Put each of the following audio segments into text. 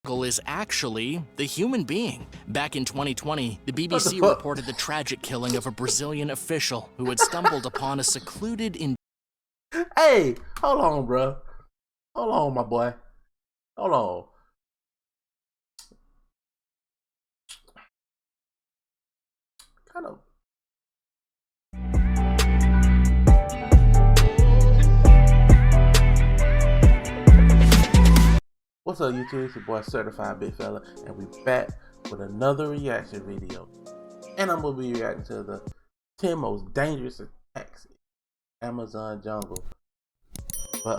is actually the human being. Back in 2020, the BBC fuck? reported the tragic killing of a Brazilian official who had stumbled upon a secluded Hey, hold on, bro. Hold on, my boy. Hold on. Kind of. What's up, YouTube? It's your boy Certified Big Fella, and we back with another reaction video. And I'm gonna be reacting to the 10 most dangerous attacks in Amazon jungle. But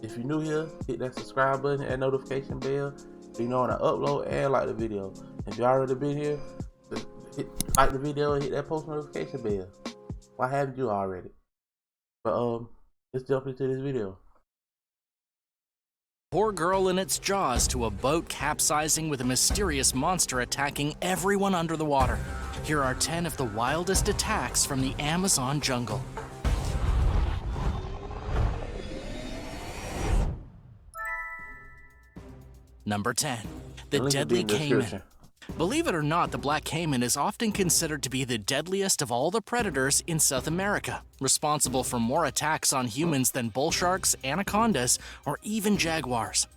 if you're new here, hit that subscribe button and notification bell so you know when I upload and like the video. If you already been here, like the video and hit that post notification bell. Why haven't you already? But let's jump into this video. poor girl in its jaws to a boat capsizing with a mysterious monster attacking everyone under the water. Here are 10 of the wildest attacks from the Amazon jungle. Number 10. The deadly caiman. Believe it or not, the black caiman is often considered to be the deadliest of all the predators in South America, responsible for more attacks on humans than bull sharks, anacondas, or even jaguars.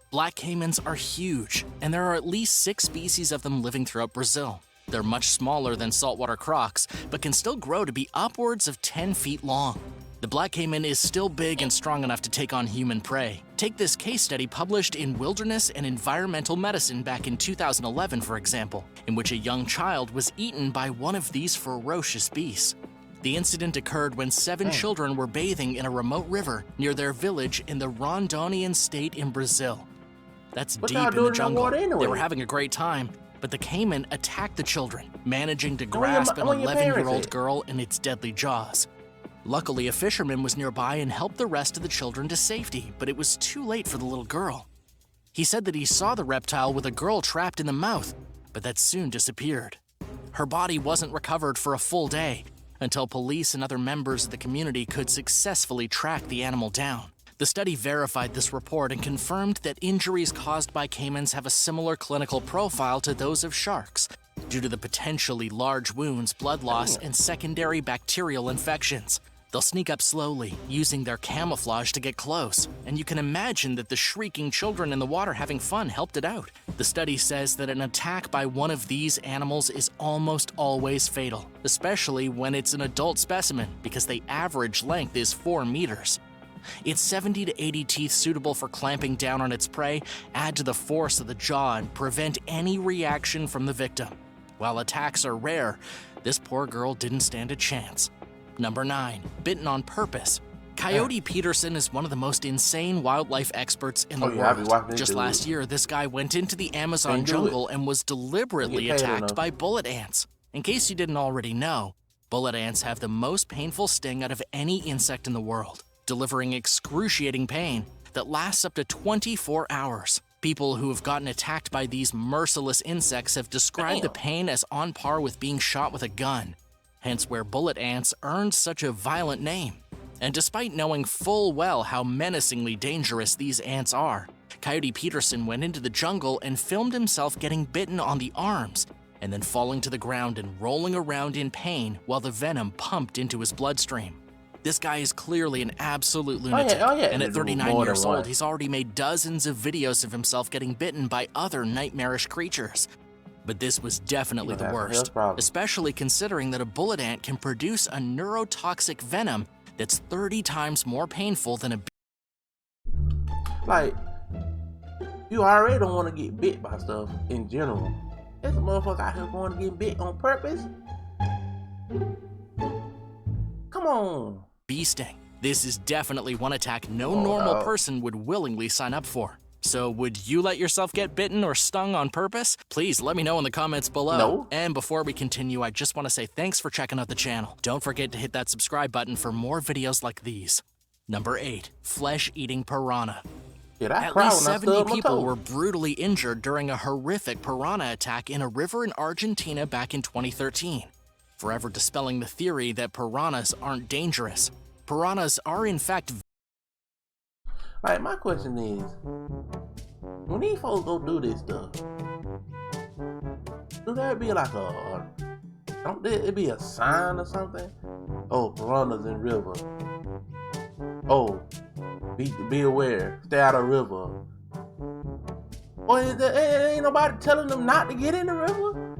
Black caimans are huge, and there are at least 6 species of them living throughout Brazil. They're much smaller than saltwater crocs, but can still grow to be upwards of 10 feet long. The black caiman is still big and strong enough to take on human prey. Take this case study published in Wilderness and Environmental Medicine back in 2011, for example, in which a young child was eaten by one of these ferocious beasts. The incident occurred when 7 children were bathing in a remote river near their village in the Rondonian state in Brazil. That's deep in the jungle. They were having a great time, but the caiman attacked the children, managing to grasp an 11-year-old girl in its deadly jaws. Luckily, a fisherman was nearby and helped the rest of the children to safety, but it was too late for the little girl. He said that he saw the reptile with a girl trapped in the mouth, but that soon disappeared. Her body wasn't recovered for a full day, until police and other members of the community could successfully track the animal down. The study verified this report and confirmed that injuries caused by caimans have a similar clinical profile to those of sharks, due to the potentially large wounds, blood loss, and secondary bacterial infections. They'll sneak up slowly, using their camouflage to get close, and you can imagine that the shrieking children in the water having fun helped it out. The study says that an attack by one of these animals is almost always fatal, especially when it's an adult specimen, because the average length is 4 meters. Its 70 to 80 teeth suitable for clamping down on its prey add to the force of the jaw and prevent any reaction from the victim. While attacks are rare, this poor girl didn't stand a chance. Number 9. Bitten on purpose. Coyote Peterson is one of the most insane wildlife experts in the world. Just last year, this guy went into the Amazon jungle and was deliberately attacked by bullet ants. In case you didn't already know, bullet ants have the most painful sting out of any insect in the world, delivering excruciating pain that lasts up to 24 hours. People who have gotten attacked by these merciless insects have described the pain as on par with being shot with a gun, hence where bullet ants earned such a violent name. And despite knowing full well how menacingly dangerous these ants are, Coyote Peterson went into the jungle and filmed himself getting bitten on the arms, and then falling to the ground and rolling around in pain while the venom pumped into his bloodstream. This guy is clearly an absolute lunatic, and at 39 years old, he's already made dozens of videos of himself getting bitten by other nightmarish creatures. But this was definitely the worst, especially considering that a bullet ant can produce a neurotoxic venom that's 30 times more painful than a Like, you already don't want to get bit by stuff in general. There's a motherfucker out here going to get bit on purpose. Come on. bee sting. This is definitely one attack no normal person would willingly sign up for. So would you let yourself get bitten or stung on purpose? Please let me know in the comments below. No. And before we continue, I just want to say thanks for checking out the channel. Don't forget to hit that subscribe button for more videos like these. Number 8. Flesh-eating piranha. At least 70 people were brutally injured during a horrific piranha attack in a river in Argentina back in 2013. Forever dispelling the theory that piranhas aren't dangerous. Piranhas are in fact... Like, my question is, when these folks go do this stuff, do there be like don't it be a sign or something? Oh, piranhas in river. Oh, be aware, stay out of river. Or ain't nobody telling them not to get in the river?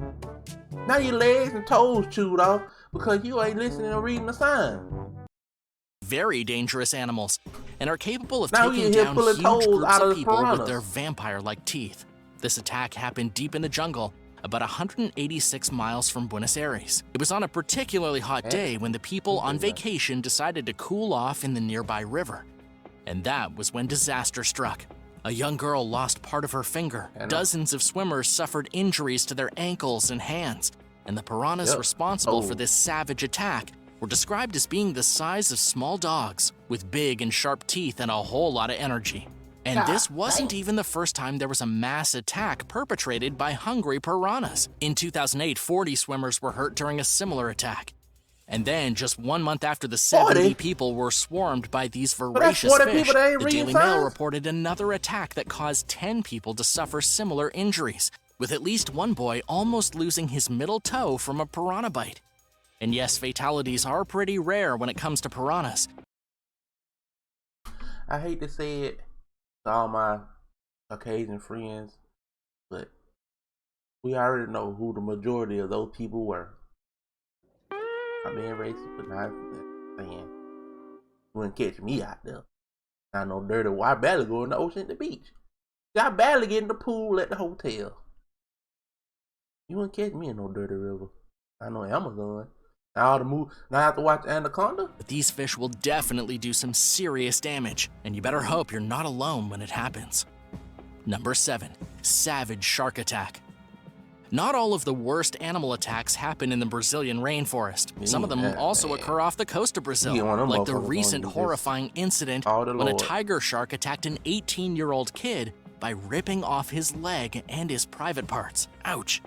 Now your legs and toes chewed off because you ain't listening or reading the sign. Very dangerous animals, and are capable of now taking down huge groups out of people piranhas with their vampire-like teeth. This attack happened deep in the jungle, about 186 miles from Buenos Aires. It was on a particularly hot day when the people on vacation decided to cool off in the nearby river. And that was when disaster struck. A young girl lost part of her finger. Dozens of swimmers suffered injuries to their ankles and hands. And the piranhas responsible for this savage attack were described as being the size of small dogs, with big and sharp teeth and a whole lot of energy. And this wasn't even the first time there was a mass attack perpetrated by hungry piranhas. In 2008, 40 swimmers were hurt during a similar attack. And then, just 1 month after the 70 people were swarmed by these voracious fish, the Daily Mail reported another attack that caused 10 people to suffer similar injuries, with at least one boy almost losing his middle toe from a piranha bite. And yes, fatalities are pretty rare when it comes to piranhas. I hate to say it to all my Caucasian friends, but we already know who the majority of those people were. I'm being racist, but not saying you wouldn't catch me out there. I know dirty. Why I barely go in the ocean at the beach? I barely get in the pool at the hotel. You wouldn't catch me in no dirty river. I know Amazon. Now I have to watch Anaconda. But these fish will definitely do some serious damage, and you better hope you're not alone when it happens. Number 7, savage shark attack. Not all of the worst animal attacks happen in the Brazilian rainforest. Some of them also occur off the coast of Brazil, like the recent horrifying incident when a tiger shark attacked an 18-year-old kid by ripping off his leg and his private parts. Ouch.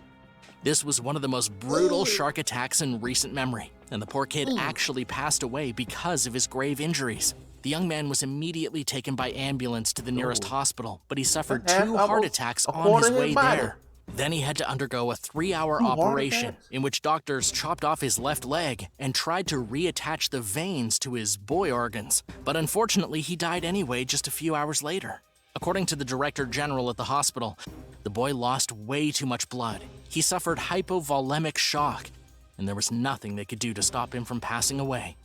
This was one of the most brutal shark attacks in recent memory, and the poor kid actually passed away because of his grave injuries. The young man was immediately taken by ambulance to the nearest hospital, but he suffered 2 heart attacks on his way there. Then he had to undergo a 3-hour operation in which doctors chopped off his left leg and tried to reattach the veins to his boy organs. But unfortunately, he died anyway just a few hours later. According to the director general at the hospital, the boy lost way too much blood. He suffered hypovolemic shock, and there was nothing they could do to stop him from passing away.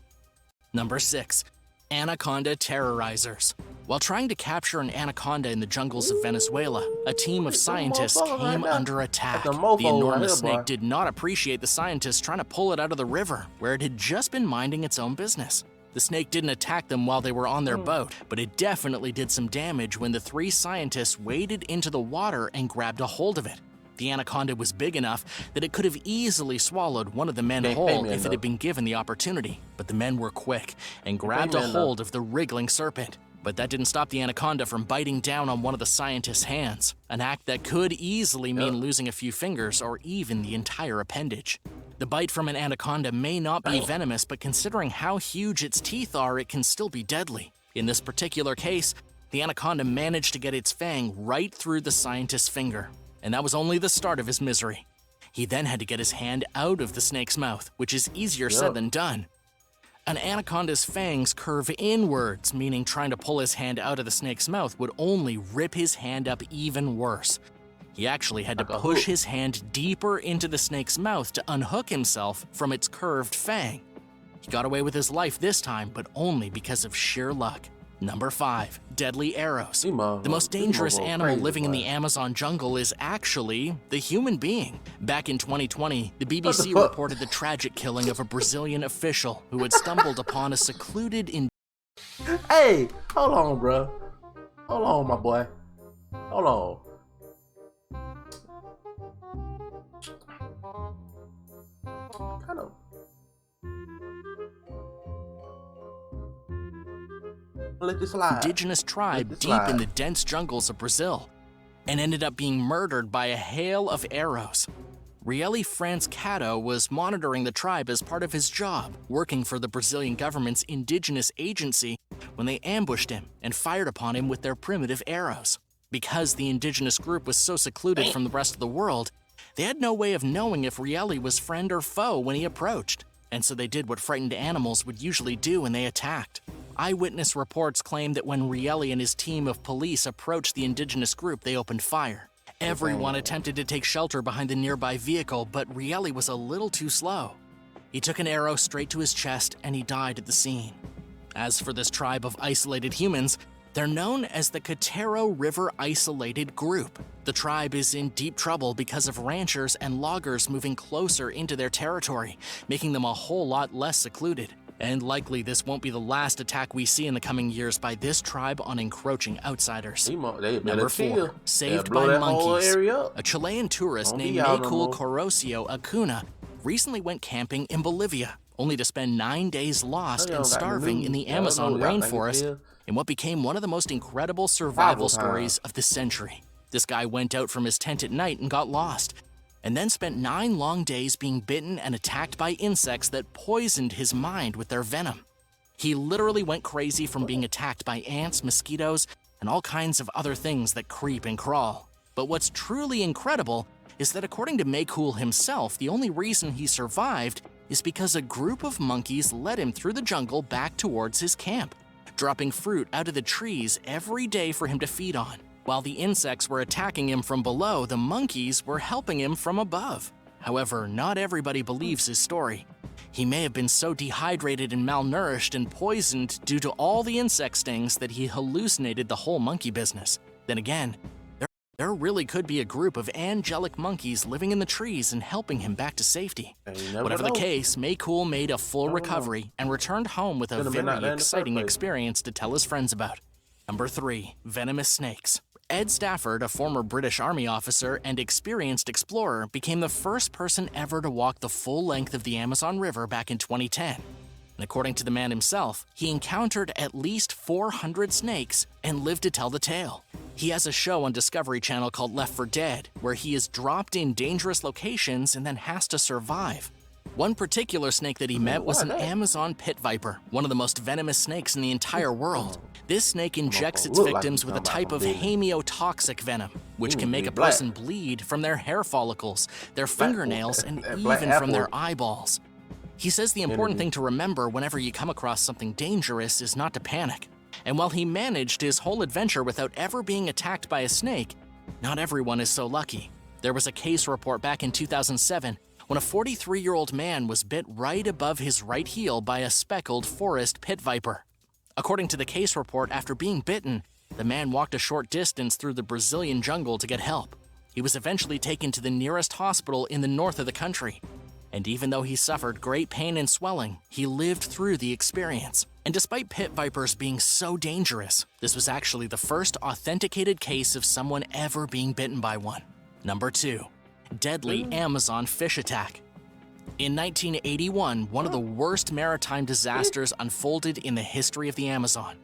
Number 6, Anaconda terrorizers. While trying to capture an anaconda in the jungles of Venezuela, a team of scientists came under attack. The enormous snake did not appreciate the scientists trying to pull it out of the river, where it had just been minding its own business. The snake didn't attack them while they were on their boat, but it definitely did some damage when the 3 scientists waded into the water and grabbed a hold of it. The anaconda was big enough that it could have easily swallowed one of the men whole if it had been given the opportunity, but the men were quick and grabbed a hold of the wriggling serpent. But that didn't stop the anaconda from biting down on one of the scientists' hands, an act that could easily mean losing a few fingers or even the entire appendage. The bite from an anaconda may not be venomous, but considering how huge its teeth are, it can still be deadly. In this particular case, the anaconda managed to get its fang right through the scientist's finger, and that was only the start of his misery. He then had to get his hand out of the snake's mouth, which is easier said than done. An anaconda's fangs curve inwards, meaning trying to pull his hand out of the snake's mouth would only rip his hand up even worse. He actually had to push his hand deeper into the snake's mouth to unhook himself from its curved fang. He got away with his life this time, but only because of sheer luck. Number 5, deadly arrows. The most dangerous animal living in the Amazon jungle is actually the human being. Back in 2020, the BBC reported the tragic killing of a Brazilian official who had stumbled upon a secluded Hey, hold on, bro. Hold on, my boy. Hold on. Kind of. indigenous tribe deep in the dense jungles of Brazil, and ended up being murdered by a hail of arrows. Riele Franciscato was monitoring the tribe as part of his job, working for the Brazilian government's indigenous agency, when they ambushed him and fired upon him with their primitive arrows. Because the indigenous group was so secluded from the rest of the world, they had no way of knowing if Riele was friend or foe when he approached, and so they did what frightened animals would usually do when they attacked. Eyewitness reports claim that when Riele and his team of police approached the indigenous group, they opened fire. Everyone attempted to take shelter behind the nearby vehicle, but Riele was a little too slow. He took an arrow straight to his chest and he died at the scene. As for this tribe of isolated humans, they're known as the Cotero River Isolated Group. The tribe is in deep trouble because of ranchers and loggers moving closer into their territory, making them a whole lot less secluded. And likely this won't be the last attack we see in the coming years by this tribe on encroaching outsiders. Number 4, saved by monkeys. A Chilean tourist named Maycool Corosio Acuna recently went camping in Bolivia, only to spend 9 days lost and starving in the Amazon rainforest in what became one of the most incredible survival stories of the century. This guy went out from his tent at night and got lost, and then spent 9 long days being bitten and attacked by insects that poisoned his mind with their venom. He literally went crazy from being attacked by ants, mosquitoes, and all kinds of other things that creep and crawl. But what's truly incredible is that according to Maycool himself, the only reason he survived is because a group of monkeys led him through the jungle back towards his camp, dropping fruit out of the trees every day for him to feed on. While the insects were attacking him from below, the monkeys were helping him from above. However, not everybody believes his story. He may have been so dehydrated and malnourished and poisoned due to all the insect stings that he hallucinated the whole monkey business. Then again, there really could be a group of angelic monkeys living in the trees and helping him back to safety. Whatever the case, Maycool made a full recovery and returned home with a very exciting experience to tell his friends about. Number 3, venomous snakes. Ed Stafford, a former British Army officer and experienced explorer, became the first person ever to walk the full length of the Amazon River back in 2010. And according to the man himself, he encountered at least 400 snakes and lived to tell the tale. He has a show on Discovery Channel called Left for Dead, where he is dropped in dangerous locations and then has to survive. One particular snake that he met was an Amazon pit viper, one of the most venomous snakes in the entire world. This snake injects its victims with a type of hemiotoxic venom, which can make a person bleed from their hair follicles, their fingernails, and even from their eyeballs. He says the important thing to remember whenever you come across something dangerous is not to panic. And while he managed his whole adventure without ever being attacked by a snake, not everyone is so lucky. There was a case report back in 2007 when a 43-year-old man was bit right above his right heel by a speckled forest pit viper. According to the case report, after being bitten, the man walked a short distance through the Brazilian jungle to get help. He was eventually taken to the nearest hospital in the north of the country. And even though he suffered great pain and swelling, he lived through the experience. And despite pit vipers being so dangerous, this was actually the first authenticated case of someone ever being bitten by one. Number 2, deadly Amazon fish attack. In 1981, one of the worst maritime disasters unfolded in the history of the Amazon,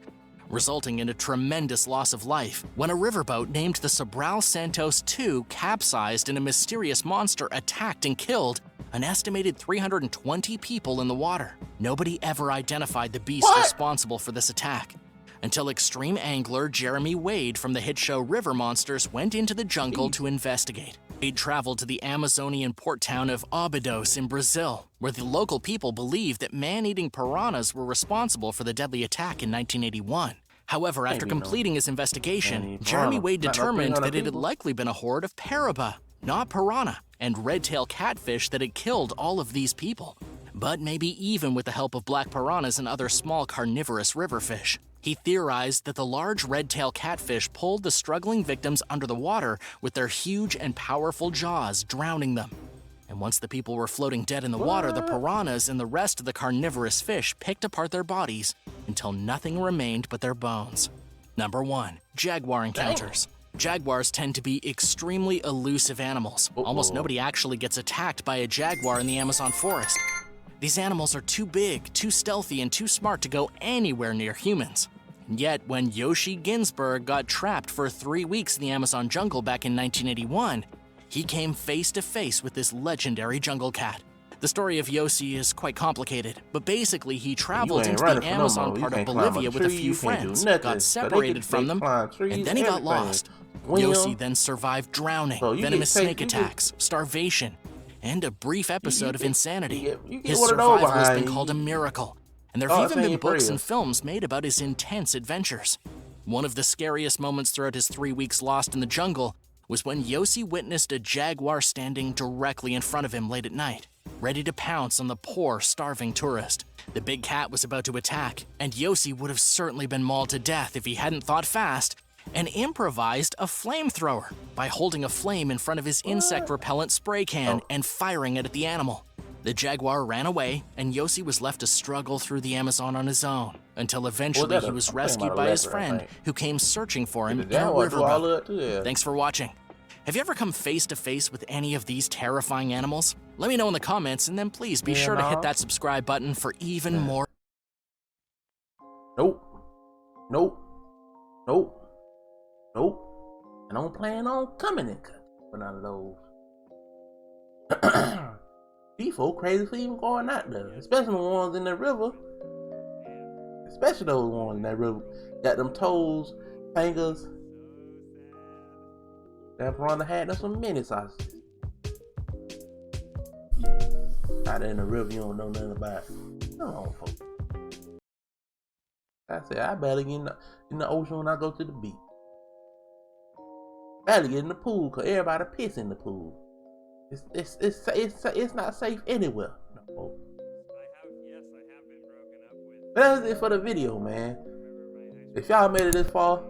resulting in a tremendous loss of life when a riverboat named the Sobral Santos II capsized and a mysterious monster attacked and killed an estimated 320 people in the water. Nobody ever identified the beast responsible for this attack until extreme angler Jeremy Wade from the hit show River Monsters went into the jungle to investigate. Wade traveled to the Amazonian port town of Óbidos in Brazil, where the local people believed that man-eating piranhas were responsible for the deadly attack in 1981. However, after completing his investigation, Jeremy Wade determined that it had likely been a horde of paraba, not piranha, and red-tailed catfish that had killed all of these people. But maybe even with the help of black piranhas and other small carnivorous riverfish. He theorized that the large red-tailed catfish pulled the struggling victims under the water with their huge and powerful jaws, drowning them. And once the people were floating dead in the water, the piranhas and the rest of the carnivorous fish picked apart their bodies until nothing remained but their bones. Number 1, jaguar encounters. Jaguars tend to be extremely elusive animals. Almost nobody actually gets attacked by a jaguar in the Amazon forest. These animals are too big, too stealthy, and too smart to go anywhere near humans. And yet, when Yoshi Ginsberg got trapped for 3 weeks in the Amazon jungle back in 1981, he came face to face with this legendary jungle cat. The story of Yossi is quite complicated, but basically he traveled into the Amazon part of Bolivia with a few friends, got separated from them, and then he got lost. Yossi then survived drowning, venomous snake attacks, starvation, and a brief episode of insanity. His survival has been called a miracle, and there have even been books and films made about his intense adventures. One of the scariest moments throughout his 3 weeks lost in the jungle was when Yossi witnessed a jaguar standing directly in front of him late at night, ready to pounce on the poor, starving tourist. The big cat was about to attack, and Yossi would have certainly been mauled to death if he hadn't thought fast and improvised a flamethrower by holding a flame in front of his insect repellent spray can and firing it at the animal. The jaguar ran away, and Yossi was left to struggle through the Amazon on his own, until eventually he was rescued by his friend, who came searching for him in a riverboat. Thanks for watching. Have you ever come face to face with any of these terrifying animals? Let me know in the comments, and then please be sure to hit that subscribe button for even more. Nope. Nope. Nope. Nope. And I don't plan on coming in for none of those. These folk crazy for even going out there, especially the ones in the river. Especially those ones in that river. Got them toes, fingers. That Piranha had them some mini sausages. Out there in the river, you don't know nothing about it. No, folks. I said, I better get in the ocean when I go to the beach. Better get in the pool, cause everybody piss in the pool. It's not safe anywhere. No. Yes, I have been broken up with. But that's it for the video, man. If y'all made it this far,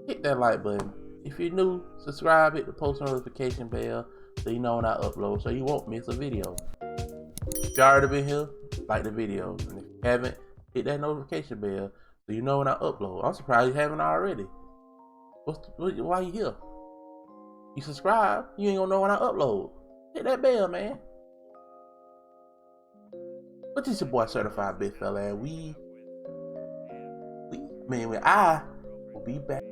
hit that like button. If you're new, subscribe, hit the post notification bell so you know when I upload, so you won't miss a video. If you already been here, like the video. And if you haven't, hit that notification bell so you know when I upload. I'm surprised you haven't already. Why you here? You subscribe, you ain't gonna know when I upload. Hit that bell, man. But this your boy Certified Big Fella, and I will be back.